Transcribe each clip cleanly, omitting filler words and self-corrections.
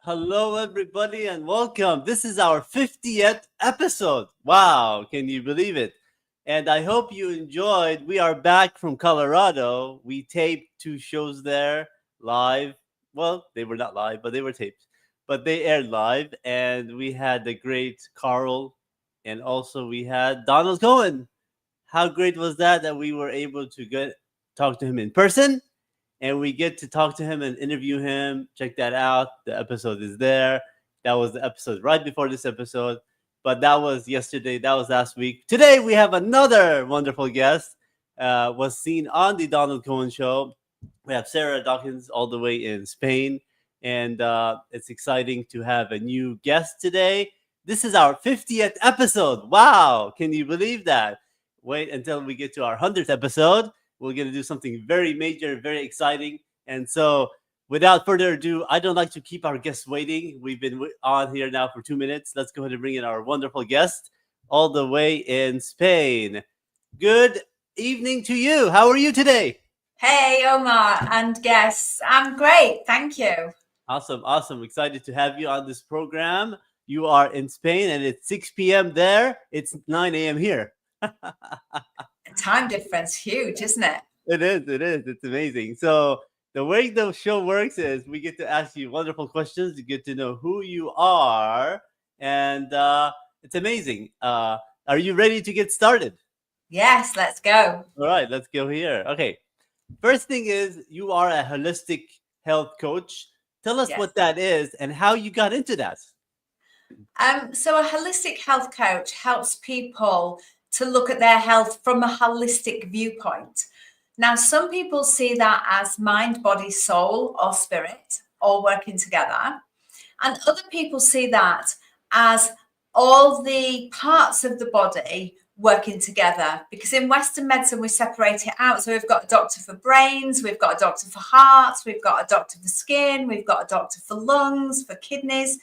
Hello, everybody, and welcome. This is our 50th episode. Wow, can you believe it? And I hope you enjoyed. We are back from Colorado. We taped 2 shows there live. Well, they were not live, but they were taped. But they aired live, and we had the great Carl, and also we had Donald Cohen. How great was that we were able to talk to him in person? And we get to talk to him and interview him. Check that out. The episode is there. That was the episode right before this episode. But that was yesterday. That was last week. Today we have another wonderful guest. Was seen on the Donald Cohen show. We have Sarah Dawkins all the way in Spain. And it's exciting to have a new guest today. This is our 50th episode. Wow. Can you believe that? Wait until we get to our 100th episode. We're going to do something very major, very exciting. And so, without further ado, I don't like to keep our guests waiting. We've been on here now for 2 minutes. Let's go ahead and bring in our wonderful guest all the way in Spain. Good evening to you. How are you today? Hey, Omar and guests. I'm great. Thank you. Awesome. Excited to have you on this program. You are in Spain and it's 6 p.m. there. It's 9 a.m. here. Time difference, huge, isn't it? It is. It's amazing. So the way the show works is we get to ask you wonderful questions to get to know who you are, and it's amazing. Are you ready to get started? Yes, let's go. All right, let's go here. Okay. First thing is you are a holistic health coach. Tell us what that is and how you got into that. So a holistic health coach helps people to look at their health from a holistic viewpoint. Now, some people see that as mind, body, soul, or spirit all working together. And other people see that as all the parts of the body working together. Because in Western medicine, we separate it out. So we've got a doctor for brains, we've got a doctor for hearts, we've got a doctor for skin, we've got a doctor for lungs, for kidneys.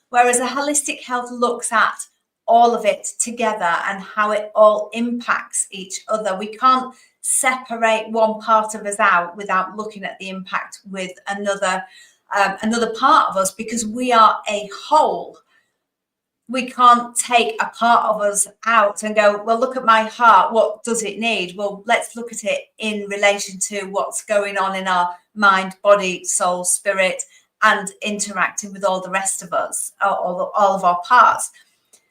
Whereas a holistic health looks at all of it together and how it all impacts each other. We can't separate one part of us out without looking at the impact with another part of us, because we are a whole. We can't take a part of us out and go, well, look at my heart. What does it need? Well, let's look at it in relation to what's going on in our mind, body, soul, spirit, and interacting with all the rest of us, all of our parts.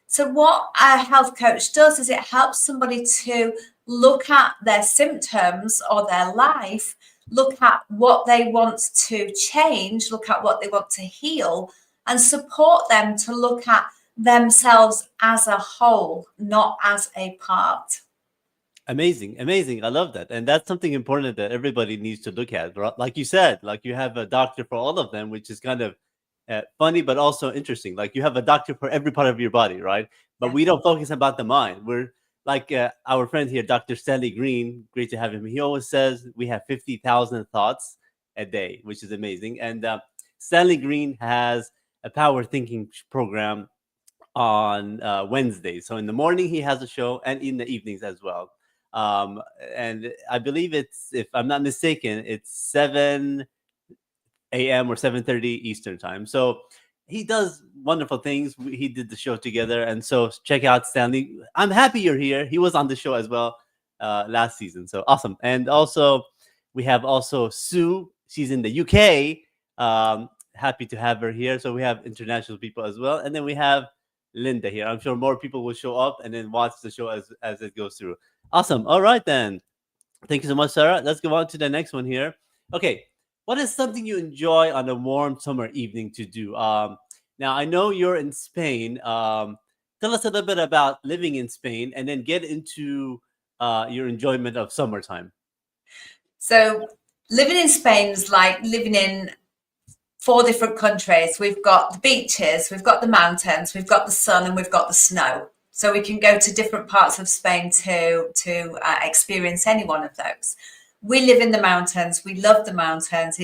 So what a health coach does is it helps somebody to look at their symptoms or their life, look at what they want to change, look at what they want to heal, and support them to look at themselves as a whole, not as a part. Amazing. I love that. And that's something important that everybody needs to look at. Like you said, like you have a doctor for all of them, which is kind of funny, but also interesting. Like you have a doctor for every part of your body, right? But we don't focus about the mind. We're like our friend here, Dr. Stanley Green. Great to have him. He always says we have 50,000 thoughts a day, which is amazing. And Stanley Green has a power thinking program on Wednesdays. So in the morning he has a show, and in the evenings as well. And I believe it's, if I'm not mistaken, it's 7 a.m. or 7:30 Eastern time. So he does wonderful things. He did the show together, and so check out Stanley. I'm happy you're here. He was on the show as well last season, so awesome. And also we have also Sue. She's in the UK. Happy to have her here. So we have international people as well, and then we have Linda here. I'm sure more people will show up and then watch the show as it goes through. Awesome. All right then. Thank you so much, Sarah. Let's go on to the next one here. Okay, what is something you enjoy on a warm summer evening to do? Now I know you're in Spain. Tell us a little bit about living in Spain, and then get into your enjoyment of summertime. So living in Spain is like living in 4 different countries. We've got the beaches, we've got the mountains, we've got the sun, and we've got the snow. So we can go to different parts of Spain to experience any one of those. We live in the mountains. We love the mountains.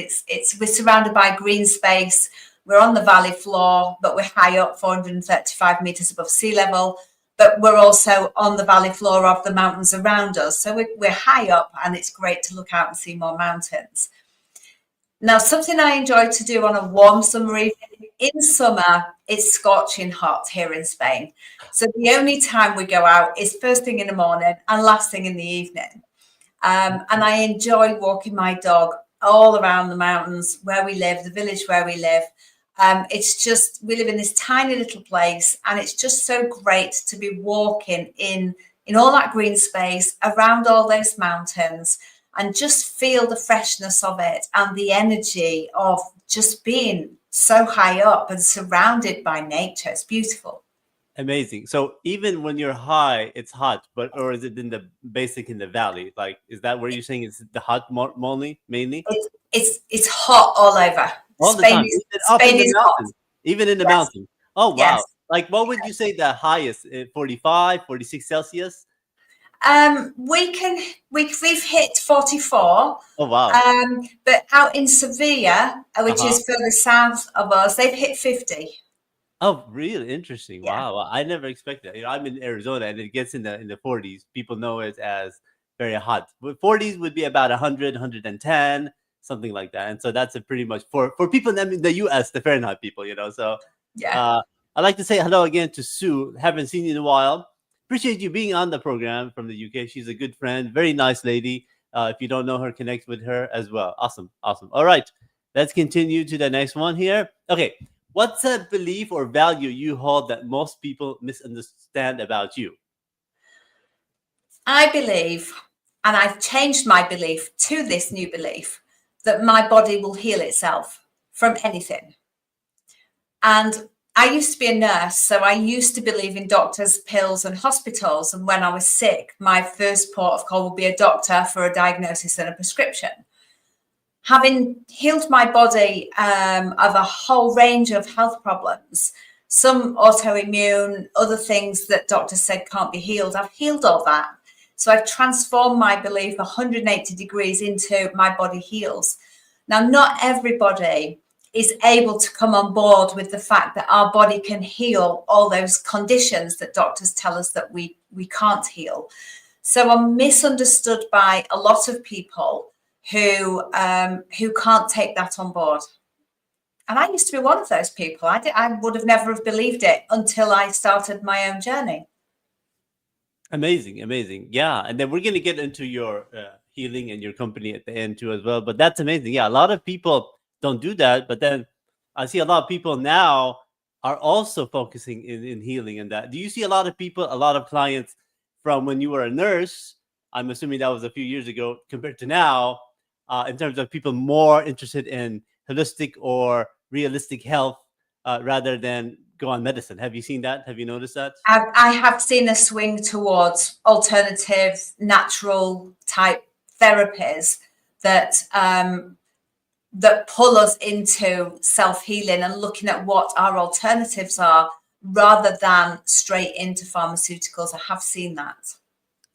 We're surrounded by green space. We're on the valley floor, but we're high up, 435 meters above sea level. But we're also on the valley floor of the mountains around us. So we're high up, and it's great to look out and see more mountains. Now, something I enjoy to do on a warm summer evening, in summer, it's scorching hot here in Spain. So the only time we go out is first thing in the morning and last thing in the evening. And I enjoy walking my dog all around the mountains where we live, the village where we live. It's just, we live in this tiny little place, and it's just so great to be walking in all that green space around all those mountains, and just feel the freshness of it and the energy of just being so high up and surrounded by nature. It's beautiful. Amazing. So even when you're high, it's hot, but or is it in the basic in the valley? Like, is that where you're saying it's the hot mainly? It's hot all over. All the time, Spain is hot. Even in the Yes. mountains. Oh wow! Yes. Like, what would you say the highest? 45, 46 Celsius? We've hit 44. Oh wow! But out in Sevilla, which Uh-huh. is further south of us, they've hit 50. Oh, really interesting. Yeah. Wow, I never expected that. I'm in Arizona, and it gets in the 40s. People know it as very hot. But 40s would be about 100, 110, something like that. And so that's a pretty much for people in the US, the Fahrenheit people, So Yeah. I'd like to say hello again to Sue. Haven't seen you in a while. Appreciate you being on the program from the UK. She's a good friend, very nice lady. If you don't know her, connect with her as well. Awesome. All right, let's continue to the next one here. Okay, what's a belief or value you hold that most people misunderstand about you? I believe, and I've changed my belief to this new belief, that my body will heal itself from anything. And I used to be a nurse, so I used to believe in doctors, pills, and hospitals. And when I was sick, my first port of call would be a doctor for a diagnosis and a prescription. Having healed my body of a whole range of health problems, some autoimmune, other things that doctors said can't be healed, I've healed all that. So I've transformed my belief 180 degrees into my body heals. Now, not everybody is able to come on board with the fact that our body can heal all those conditions that doctors tell us that we can't heal. So I'm misunderstood by a lot of people who can't take that on board. And I used to be one of those people. I would have never have believed it until I started my own journey. Amazing. Yeah, and then we're going to get into your healing and your company at the end too as well. But that's amazing. Yeah, a lot of people don't do that, but then I see a lot of people now are also focusing in healing and that. Do you see a lot of people, a lot of clients from when you were a nurse? I'm assuming that was a few years ago compared to now, in terms of people more interested in holistic or realistic health rather than go on medicine. Have you seen that? Have you noticed that? I have seen a swing towards alternative, natural type therapies that that pull us into self-healing and looking at what our alternatives are rather than straight into pharmaceuticals. I have seen that.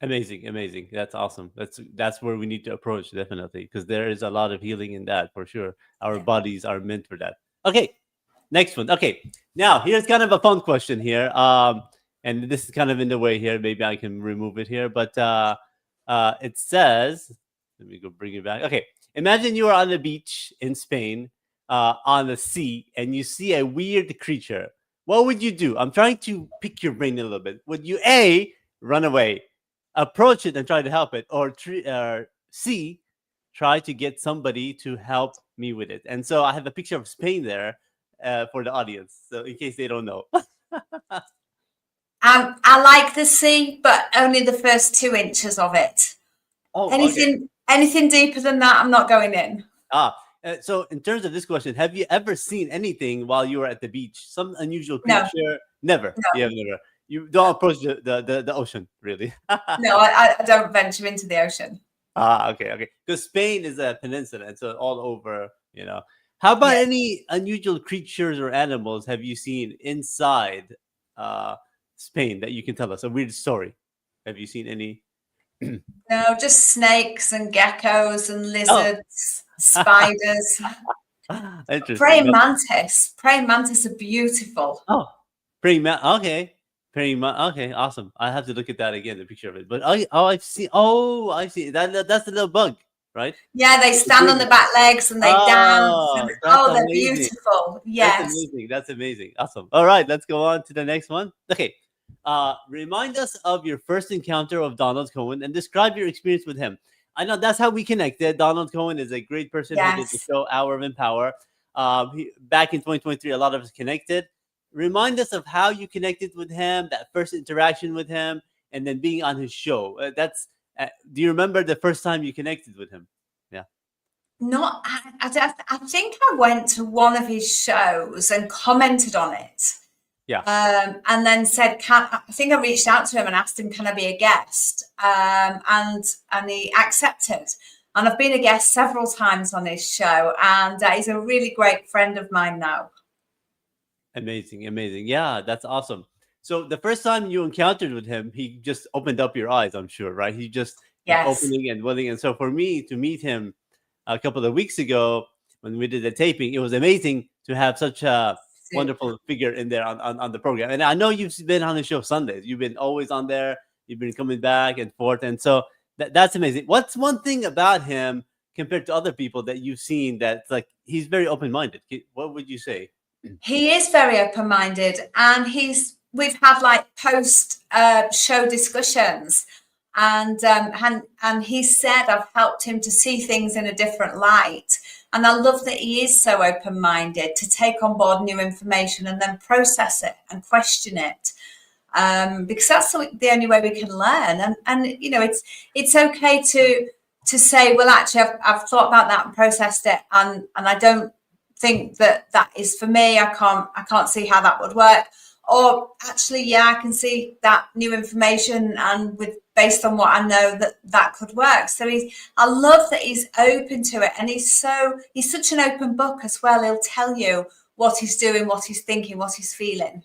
Amazing. That's awesome. That's where we need to approach, definitely, because there is a lot of healing in that for sure. Our bodies are meant for that. Okay, next one. Okay, now here's kind of a fun question here. And this is kind of in the way here. Maybe I can remove it here, but it says, let me go bring it back. Okay, imagine you are on the beach in Spain on the sea and you see a weird creature, what would you do? I'm trying to pick your brain a little bit. Would you A, run away, approach it and try to help it, or C, try to get somebody to help me with it? And so I have a picture of Spain there for the audience, so in case they don't know. I like the sea, but only the first 2 inches of it. Oh, okay. Anything deeper than that, I'm not going in. So in terms of this question, have you ever seen anything while you were at the beach? Some unusual No, creature? Never. no, You have never. You don't approach the ocean, really. no. I don't venture into the ocean. Okay, okay. Because Spain is a peninsula, and so all over, you know. How about Yeah. any unusual creatures or animals have you seen inside Spain that you can tell us? A weird story. Have you seen any? No, just snakes and geckos and Oh, lizards, spiders. interesting. Praying mantis. Praying mantis are beautiful. Oh, praying man. Okay, praying man. Okay, awesome. I have to look at that again, the picture of it. But I've seen. Oh, I see. That's the little bug, right? Yeah, they The stand on the big- back legs and they dance. And, Oh, that's oh, they're amazing. beautiful. That's Yes. amazing. That's amazing. Awesome. All right, let's go on to the next one. Okay. Remind us of your first encounter of Donald Cohen and describe your experience with him. I know that's how we connected. Donald Cohen is a great person who did the Yes. show Hour of Empower. Back in 2023, a lot of us connected. Remind us of how you connected with him, that first interaction with him, and then being on his show. Do you remember the first time you connected with him? Yeah. Not, I think I went to one of his shows and commented on it. Yeah. And then said, I think I reached out to him and asked him, can I be a guest? And he accepted. And I've been a guest several times on his show, and he's a really great friend of mine now. Amazing, amazing. Yeah, that's awesome. So the first time you encountered with him, he just opened up your eyes, I'm sure, right? He just was Yes. opening and willing. And so for me to meet him a couple of weeks ago when we did the taping, it was amazing to have such a wonderful figure in there on the program. And I know you've been on the show Sundays. You've been always on there. You've been coming back and forth. And so that's amazing. What's one thing about him compared to other people that you've seen that's like he's very open-minded? What would you say? He is very open-minded, and we've had like post show discussions, and he said I've helped him to see things in a different light. And I love that he is so open-minded to take on board new information and then process it and question it, because that's the only way we can learn. And you know, it's okay to say, well, actually, I've thought about that and processed it, and I don't think that is for me. I can't see how that would work. Or actually, yeah, I can see that new information, and based on what I know, that could work. So I love that he's open to it, and he's such an open book as well. He'll tell you what he's doing, what he's thinking, what he's feeling.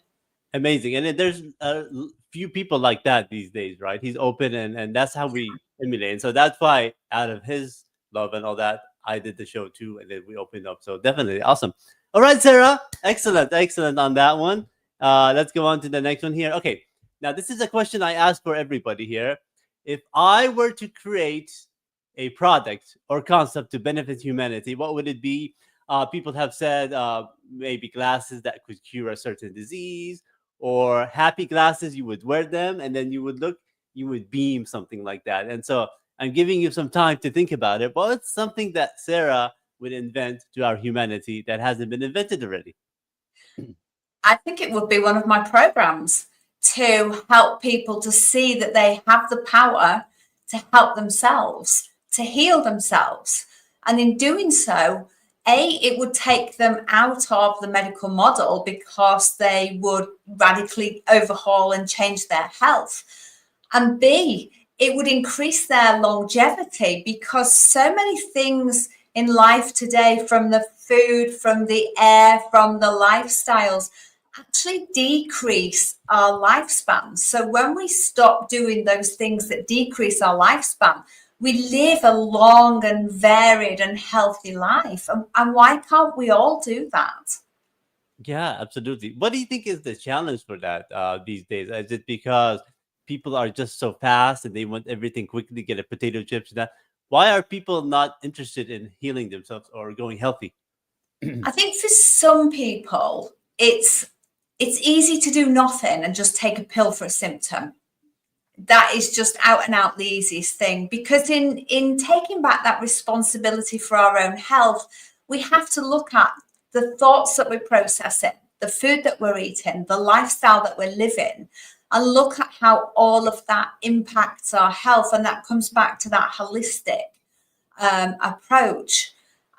Amazing. And then there's a few people like that these days, right? He's open, and that's how we emulate. And so that's why out of his love and all that, I did the show too, and then we opened up. So definitely awesome. All right, Sarah. Excellent on that one. Let's go on to the next one here. Okay. Now, this is a question I ask for everybody here. If I were to create a product or concept to benefit humanity, what would it be? People have said maybe glasses that could cure a certain disease, or happy glasses. You would wear them, and then you would beam, something like that. And so I'm giving you some time to think about it. But it's something that Sarah would invent to our humanity that hasn't been invented already. I think it would be one of my programs to help people to see that they have the power to help themselves, to heal themselves. And in doing so, it would take them out of the medical model, because they would radically overhaul and change their health. And B, it would increase their longevity, because so many things in life today, from the food, from the air, from the lifestyles, actually decrease our lifespan. So when we stop doing those things that decrease our lifespan, we live a long and varied and healthy life. And why can't we all do that? Yeah, absolutely. What do you think is the challenge for that these days? Is it because people are just so fast and they want everything quickly, get a potato chips and that? Why are people not interested in healing themselves or going healthy? I think for some people, it's easy to do nothing and just take a pill for a symptom. That is just out and out the easiest thing, because in taking back that responsibility for our own health, we have to look at the thoughts that we're processing, the food that we're eating, the lifestyle that we're living, and look at how all of that impacts our health. And that comes back to that holistic approach.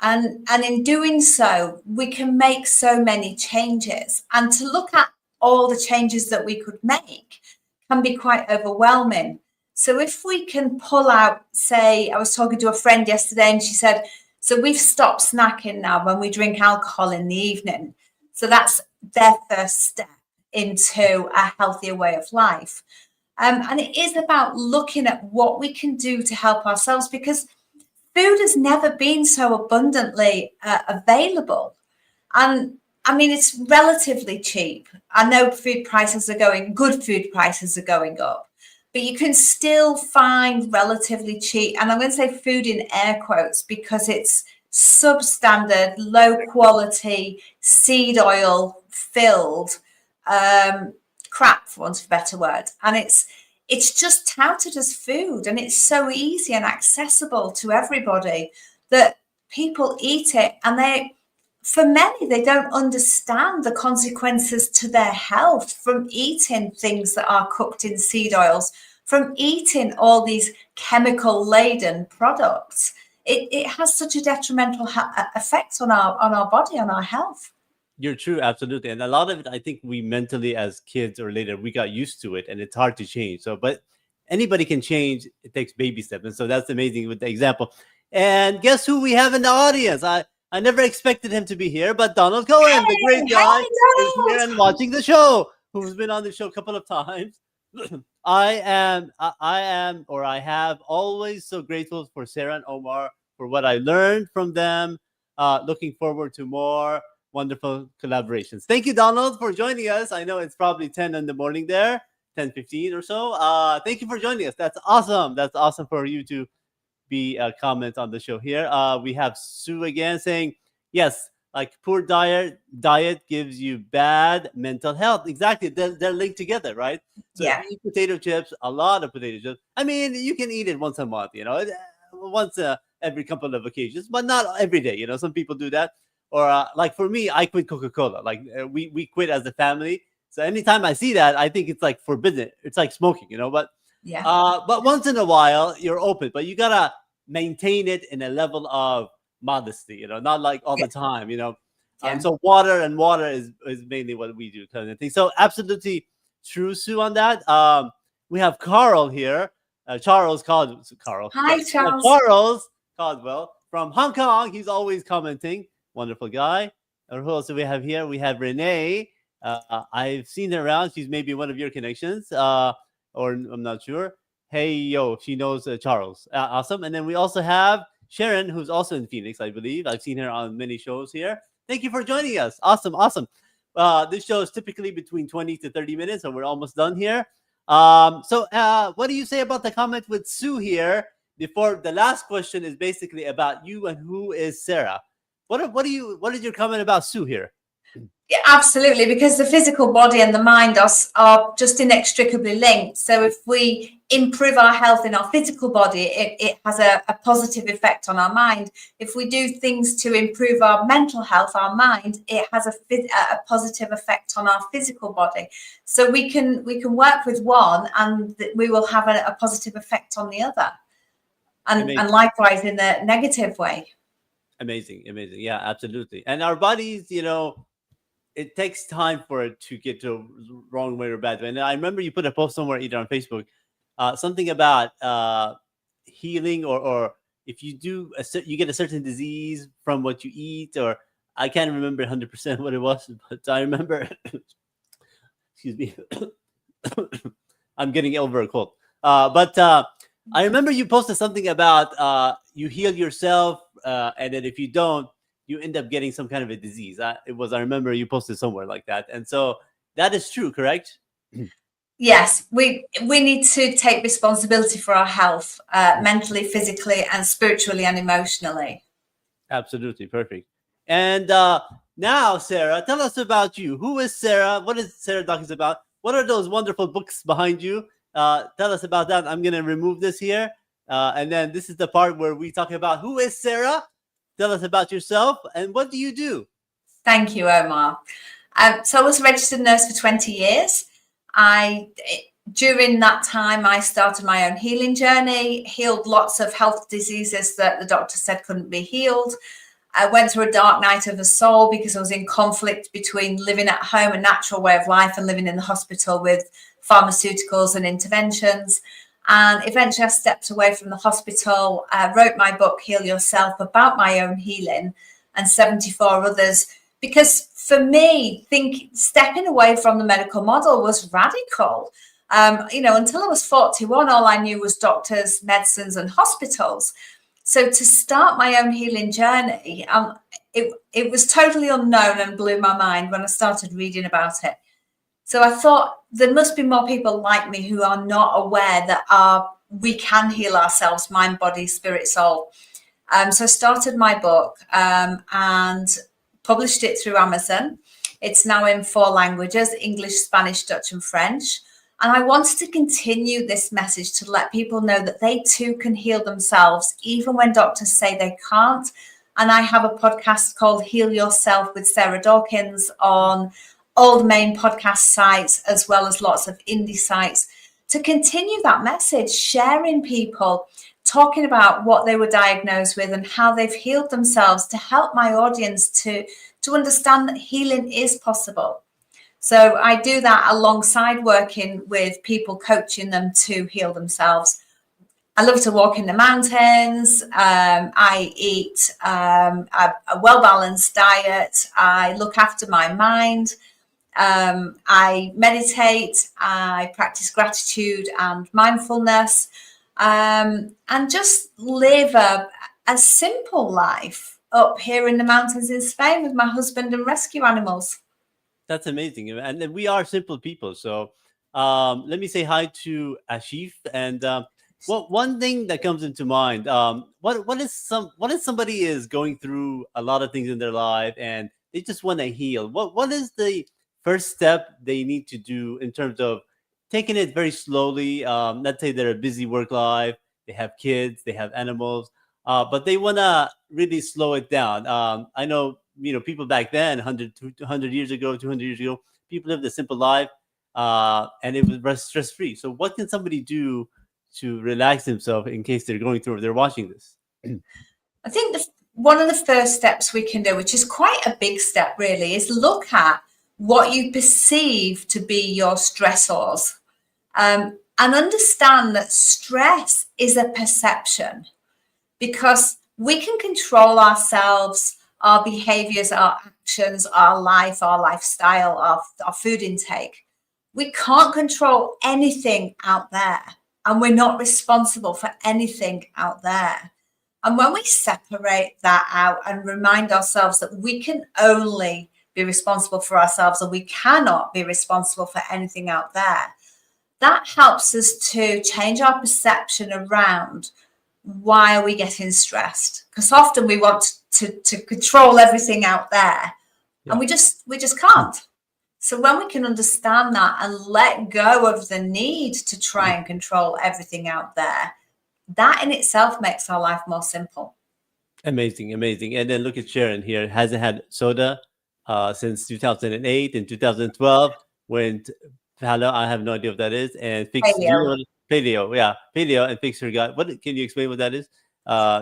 And in doing so, we can make so many changes. And to look at all the changes that we could make can be quite overwhelming. So if we can pull out, say, I was talking to a friend yesterday and she said, so we've stopped snacking now when we drink alcohol in the evening. So that's their first step into a healthier way of life. And it is about looking at what we can do to help ourselves, because food has never been so abundantly available. And I mean, it's relatively cheap. I know good food prices are going up, but you can still find relatively cheap. And I'm going to say food in air quotes, because it's substandard, low quality, seed oil filled crap, for want of a better word. And it's just touted as food, and it's so easy and accessible to everybody that people eat it, and for many, they don't understand the consequences to their health from eating things that are cooked in seed oils, from eating all these chemical laden products. It has such a detrimental effect on our body, on our health. You're true, absolutely. And a lot of it, I think we mentally as kids or later, we got used to it, and it's hard to change. So, but anybody can change. It takes baby steps. And so that's amazing with the example. And guess who we have in the audience? I never expected him to be here, but Donald Cohen, the great guy, is here and watching the show, who's been on the show a couple of times. I have always so grateful for Sarah and Omar for what I learned from them. Looking forward to more wonderful collaborations. Thank you, Donald, for joining us. I know it's probably 10 in the morning there, 10:15 or so. Thank you for joining us. That's awesome. That's awesome for you to be a comment on the show here. We have Sue again saying, yes, like poor diet gives you bad mental health. Exactly. They're linked together, right? So Yeah. if you eat potato chips, a lot of potato chips. I mean, you can eat it once a month, once every couple of occasions, but not every day. Some people do that. Or like for me, I quit Coca-Cola. Like we quit as a family. So anytime I see that, I think it's like forbidden. It's like smoking, But yeah. But once in a while, you're open. But you gotta maintain it in a level of modesty, not like all the time, And so water is mainly what we do, kind of thing. So absolutely true, Sue, on that. We have Carl here, Charles Caldwell. Hi, Charles. Charles Caldwell from Hong Kong. He's always commenting. Wonderful guy. And who else do we have here? We have Renee. I've seen her around. She's maybe one of your connections, or I'm not sure. Hey, yo, she knows Charles. Awesome. And then we also have Sharon, who's also in Phoenix, I believe. I've seen her on many shows here. Thank you for joining us. Awesome. This show is typically between 20 to 30 minutes, and we're almost done here. So what do you say about the comment with Sue here? Before the last question is basically about you and who is Sarah. What is your comment about Sue here? Yeah, absolutely, because the physical body and the mind are just inextricably linked. So if we improve our health in our physical body, it has a positive effect on our mind. If we do things to improve our mental health, our mind, it has a positive effect on our physical body. So we can work with one, and we will have a positive effect on the other, and likewise in the negative way. Amazing. Yeah, absolutely. And our bodies, it takes time for it to get to a wrong way or bad way. And I remember you put a post somewhere, either on Facebook, something about healing, or if you do, you get a certain disease from what you eat, or I can't remember 100% what it was, but I remember, excuse me, I'm getting over a cold. But I remember you posted something about you heal yourself, and then if you don't, you end up getting some kind of a disease. I remember you posted somewhere like that. And so that is true, correct? Yes, we need to take responsibility for our health, mentally, physically, and spiritually and emotionally. Absolutely. Perfect. And now, Sarah, tell us about you. Who is Sarah? What is Sarah Dawkins about? What are those wonderful books behind you? Tell us about that. I'm going to remove this here. And then this is the part where we talk about who is Sarah. Tell us about yourself and what do you do? Thank you, Omar. So I was a registered nurse for 20 years. During that time, I started my own healing journey, healed lots of health diseases that the doctor said couldn't be healed. I went through a dark night of the soul because I was in conflict between living at home, a natural way of life, and living in the hospital with pharmaceuticals and interventions. And eventually I stepped away from the hospital, wrote my book, Heal Yourself, about my own healing and 74 others. Because for me, stepping away from the medical model was radical. Until I was 41, all I knew was doctors, medicines, and hospitals. So to start my own healing journey, it was totally unknown and blew my mind when I started reading about it. So I thought there must be more people like me who are not aware that we can heal ourselves, mind, body, spirit, soul. So I started my book and published it through Amazon. It's now in 4 languages: English, Spanish, Dutch, and French. And I wanted to continue this message to let people know that they too can heal themselves, even when doctors say they can't. And I have a podcast called Heal Yourself with Sarah Dawkins on all the main podcast sites, as well as lots of indie sites, to continue that message, sharing people, talking about what they were diagnosed with and how they've healed themselves, to help my audience to understand that healing is possible. So I do that alongside working with people, coaching them to heal themselves. I love to walk in the mountains. I eat a well-balanced diet. I look after my mind. I meditate. I practice gratitude and mindfulness, and just live a simple life up here in the mountains in Spain with my husband and rescue animals. That's amazing. And then we are simple people. So let me say hi to Ashif. And one thing that comes into mind, what if somebody is going through a lot of things in their life and they just want to heal? What is the first step they need to do in terms of taking it very slowly? Let's say they're a busy work life, they have kids, they have animals, but they want to really slow it down. I know, people back then, 100 years ago, 200 years ago, people lived a simple life, and it was stress free. So what can somebody do to relax themselves in case they're going through, or they're watching this? I think one of the first steps we can do, which is quite a big step really, is look at what you perceive to be your stressors, and understand that stress is a perception, because we can control ourselves, our behaviors, our actions, our life, our lifestyle, our food intake. We can't control anything out there, and we're not responsible for anything out there. And when we separate that out and remind ourselves that we can only be responsible for ourselves and we cannot be responsible for anything out there, that helps us to change our perception around why are we getting stressed. Because often we want to control everything out there, and we just can't. So when we can understand that and let go of the need to try and control everything out there, that in itself makes our life more simple. Amazing. And then look at Sharon here. Hasn't had soda since 2008 and 2012 when paleo, I have no idea what that is, and fix paleo and fix her gut. What can you explain what that is?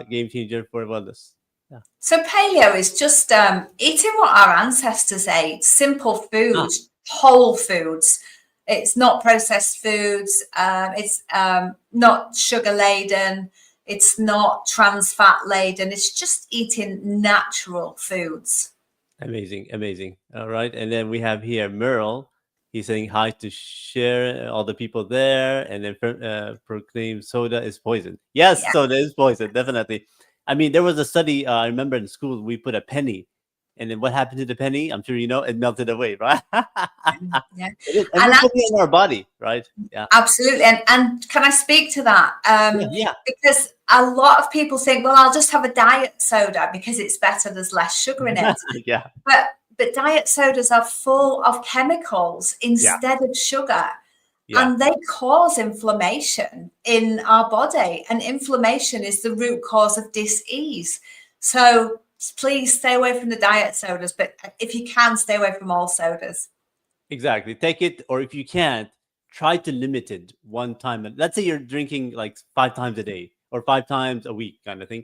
Game changer for wellness. Yeah. So paleo is just eating what our ancestors ate: simple foods, whole foods. It's not processed foods. It's not sugar laden. It's not trans fat laden. It's just eating natural foods. Amazing. All right. And then we have here Merle. He's saying hi to share all the people there, and then proclaim soda is poison. Yes, soda is poison, definitely. I mean, there was a study, I remember in school, we put a penny And then what happened to the penny? I'm sure you know, it melted away, right? Yeah. It is. And And we're putting it in our body, right? Yeah. absolutely. And can I speak to that? Yeah. Because a lot of people think, well, I'll just have a diet soda because it's better, there's less sugar in it. Yeah. But diet sodas are full of chemicals instead of sugar. Yeah. And they cause inflammation in our body. And inflammation is the root cause of dis-ease. So please stay away from the diet sodas. But if you can, stay away from all sodas. Exactly. Take it, or if you can't, try to limit it one time. Let's say you're drinking like 5 times a day or 5 times a week, kind of thing.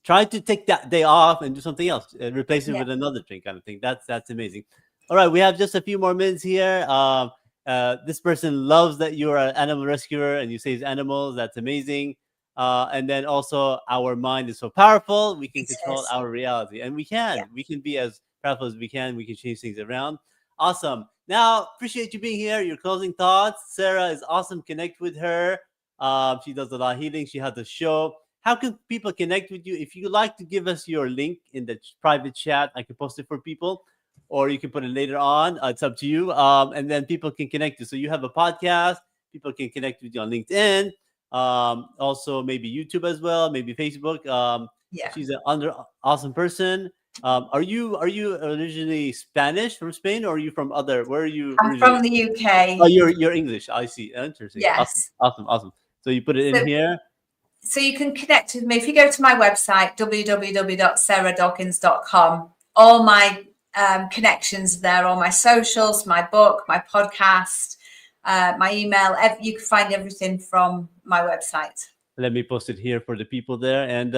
Try to take that day off and do something else. Replace it with another drink, kind of thing. That's amazing. All right, we have just a few more minutes here. This person loves that you're an animal rescuer and you save animals. That's amazing. And then also, our mind is so powerful. We can control our reality, and we can be as powerful as we can. We can change things around. Awesome. Now, appreciate you being here. Your closing thoughts. Sarah is awesome. Connect with her. She does a lot of healing. She has a show. How can people connect with you? If you like to give us your link in the private chat, I can post it for people, or you can put it later on. It's up to you. And then people can connect you. So you have a podcast. People can connect with you on LinkedIn. Also maybe YouTube as well, maybe Facebook. She's an awesome person. Are you originally Spanish from Spain, or are you from other? Where are you? I'm from the UK. Oh, you're English. I see. Interesting. Yes. Awesome. So you put it in here. So you can connect with me if you go to my website www.sarahdawkins.com. All my connections there, all my socials, my book, my podcast, my email. You can find everything from my website. Let me post it here for the people there. And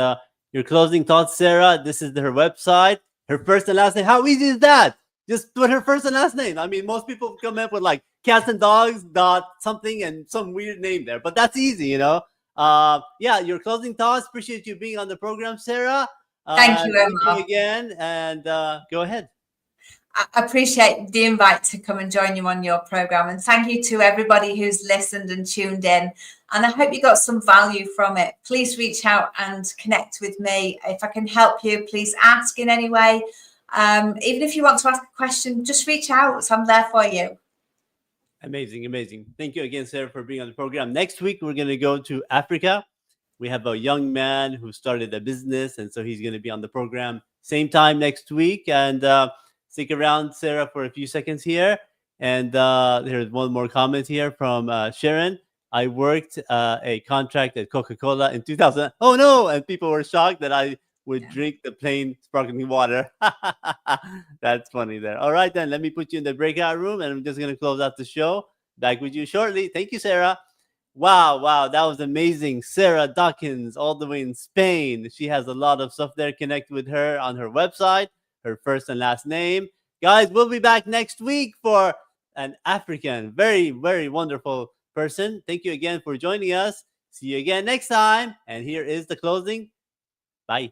your closing thoughts, Sarah. This is her website. Her first and last name. How easy is that? Just put her first and last name. I mean, most people come up with like cats and dogs dot something and some weird name there, but that's easy, you know. Your closing thoughts. Appreciate you being on the program, Sarah. Thank you, Emma. Thank you again, and go ahead. I appreciate the invite to come and join you on your program, and thank you to everybody who's listened and tuned in, and I hope you got some value from it. Please reach out and connect with me. If I can help you, please ask in any way. Even if you want to ask a question, just reach out. So I'm there for you. Amazing. Thank you again, Sarah, for being on the program. Next week, we're going to go to Africa. We have a young man who started a business, and so he's going to be on the program same time next week. And stick around, Sarah, for a few seconds here. And there's one more comment here from Sharon. I worked a contract at Coca-Cola in 2000. Oh, no. And people were shocked that I would drink the plain sparkling water. That's funny there. All right, then let me put you in the breakout room, and I'm just going to close out the show. Back with you shortly. Thank you, Sarah. Wow, that was amazing. Sarah Dawkins, all the way in Spain. She has a lot of stuff there. Connect with her on her website, her first and last name. Guys, we'll be back next week for an African, very, very wonderful person. Thank you again for joining us. See you again next time. And here is the closing. Bye.